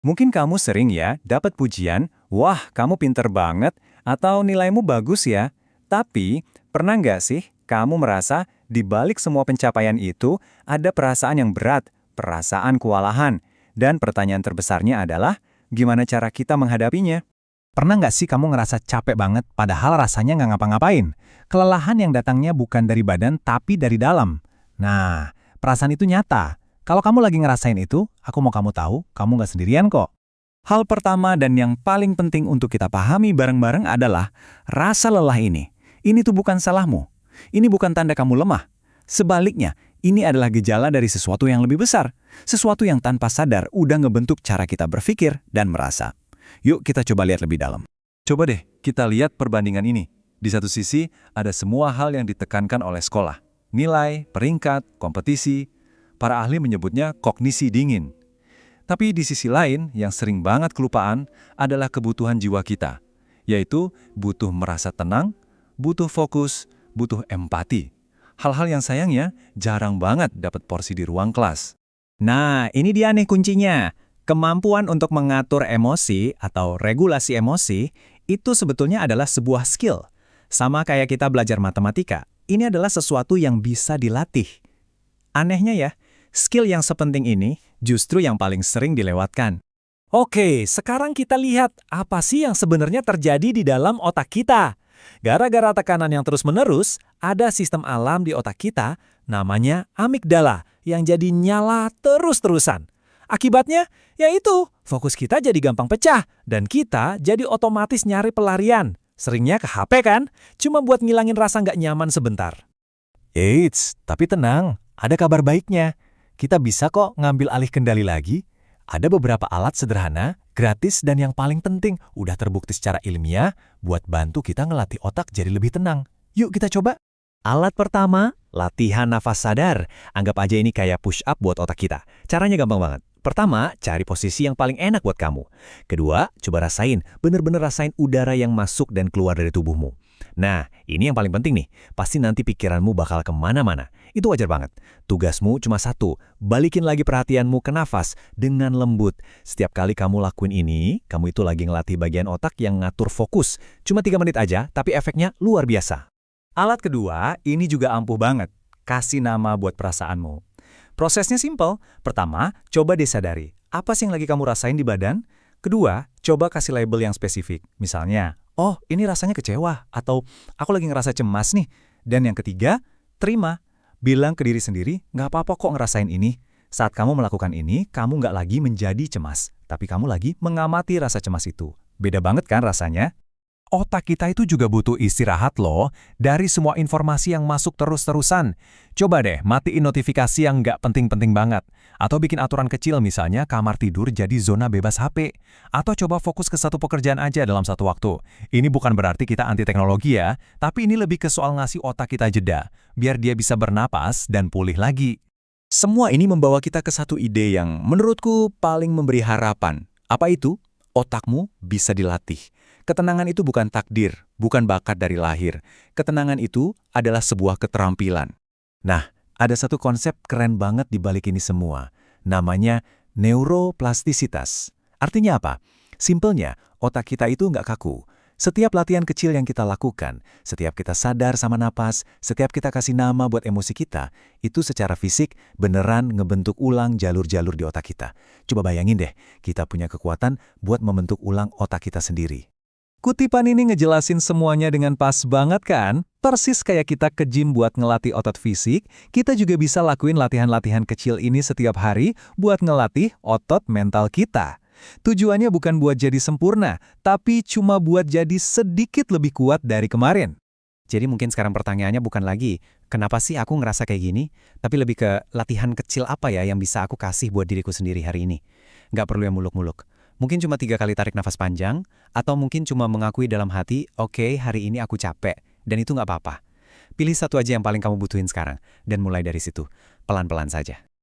Mungkin kamu sering ya dapat pujian, wah kamu pinter banget, atau nilaimu bagus ya. Tapi, pernah nggak sih kamu merasa di balik semua pencapaian itu ada perasaan yang berat, perasaan kewalahan. Dan pertanyaan terbesarnya adalah, gimana cara kita menghadapinya? Pernah nggak sih kamu ngerasa capek banget padahal rasanya nggak ngapa-ngapain? Kelelahan yang datangnya bukan dari badan tapi dari dalam. Nah, perasaan itu nyata. Kalau kamu lagi ngerasain itu, aku mau kamu tahu, kamu nggak sendirian kok. Hal pertama dan yang paling penting untuk kita pahami bareng-bareng adalah rasa lelah ini. Ini tuh bukan salahmu. Ini bukan tanda kamu lemah. Sebaliknya, ini adalah gejala dari sesuatu yang lebih besar. Sesuatu yang tanpa sadar udah ngebentuk cara kita berpikir dan merasa. Yuk kita coba lihat lebih dalam. Coba deh kita lihat perbandingan ini. Di satu sisi, ada semua hal yang ditekankan oleh sekolah. Nilai, peringkat, kompetisi. Para ahli menyebutnya kognisi dingin. Tapi di sisi lain, yang sering banget kelupaan adalah kebutuhan jiwa kita, yaitu butuh merasa tenang, butuh fokus, butuh empati. Hal-hal yang sayangnya jarang banget dapat porsi di ruang kelas. Nah, ini dia nih kuncinya. Kemampuan untuk mengatur emosi atau regulasi emosi itu sebetulnya adalah sebuah skill. Sama kayak kita belajar matematika, ini adalah sesuatu yang bisa dilatih. Anehnya ya, skill yang sepenting ini justru yang paling sering dilewatkan. Oke, sekarang kita lihat apa sih yang sebenarnya terjadi di dalam otak kita. Gara-gara tekanan yang terus-menerus, ada sistem alam di otak kita namanya amigdala yang jadi nyala terus-terusan. Akibatnya, yaitu fokus kita jadi gampang pecah dan kita jadi otomatis nyari pelarian. Seringnya ke HP kan, cuma buat ngilangin rasa nggak nyaman sebentar. Eits, tapi tenang, ada kabar baiknya. Kita bisa kok ngambil alih kendali lagi. Ada beberapa alat sederhana, gratis dan yang paling penting, udah terbukti secara ilmiah buat bantu kita ngelatih otak jadi lebih tenang. Yuk kita coba. Alat pertama, latihan nafas sadar. Anggap aja ini kayak push up buat otak kita. Caranya gampang banget. Pertama, cari posisi yang paling enak buat kamu. Kedua, coba rasain, bener-bener rasain udara yang masuk dan keluar dari tubuhmu. Nah, ini yang paling penting nih. Pasti nanti pikiranmu bakal kemana-mana. Itu wajar banget. Tugasmu cuma satu, balikin lagi perhatianmu ke nafas dengan lembut. Setiap kali kamu lakuin ini, kamu itu lagi ngelatih bagian otak yang ngatur fokus. Cuma 3 menit aja, tapi efeknya luar biasa. Alat kedua, ini juga ampuh banget. Kasih nama buat perasaanmu. Prosesnya simpel. Pertama, coba disadari. Apa sih yang lagi kamu rasain di badan? Kedua, coba kasih label yang spesifik. Misalnya, oh ini rasanya kecewa, atau aku lagi ngerasa cemas nih. Dan yang ketiga, terima. Bilang ke diri sendiri, nggak apa-apa kok ngerasain ini. Saat kamu melakukan ini, kamu nggak lagi menjadi cemas. Tapi kamu lagi mengamati rasa cemas itu. Beda banget kan rasanya? Otak kita itu juga butuh istirahat loh dari semua informasi yang masuk terus-terusan. Coba deh matiin notifikasi yang nggak penting-penting banget. Atau bikin aturan kecil misalnya kamar tidur jadi zona bebas HP. Atau coba fokus ke satu pekerjaan aja dalam satu waktu. Ini bukan berarti kita anti teknologi ya, tapi ini lebih ke soal ngasih otak kita jeda, biar dia bisa bernapas dan pulih lagi. Semua ini membawa kita ke satu ide yang menurutku paling memberi harapan. Apa itu? Otakmu bisa dilatih. Ketenangan itu bukan takdir, bukan bakat dari lahir. Ketenangan itu adalah sebuah keterampilan. Nah, ada satu konsep keren banget di balik ini semua. Namanya neuroplastisitas. Artinya apa? Simpelnya, otak kita itu nggak kaku. Setiap latihan kecil yang kita lakukan, setiap kita sadar sama napas, setiap kita kasih nama buat emosi kita, itu secara fisik beneran ngebentuk ulang jalur-jalur di otak kita. Coba bayangin deh, kita punya kekuatan buat membentuk ulang otak kita sendiri. Kutipan ini ngejelasin semuanya dengan pas banget kan? Persis kayak kita ke gym buat ngelatih otot fisik, kita juga bisa lakuin latihan-latihan kecil ini setiap hari buat ngelatih otot mental kita. Tujuannya bukan buat jadi sempurna, tapi cuma buat jadi sedikit lebih kuat dari kemarin. Jadi mungkin sekarang pertanyaannya bukan lagi, kenapa sih aku ngerasa kayak gini? Tapi lebih ke latihan kecil apa ya yang bisa aku kasih buat diriku sendiri hari ini? Nggak perlu yang muluk-muluk. Mungkin cuma 3 kali tarik nafas panjang, atau mungkin cuma mengakui dalam hati, oke, hari ini aku capek, dan itu nggak apa-apa. Pilih satu aja yang paling kamu butuhin sekarang, dan mulai dari situ, pelan-pelan saja.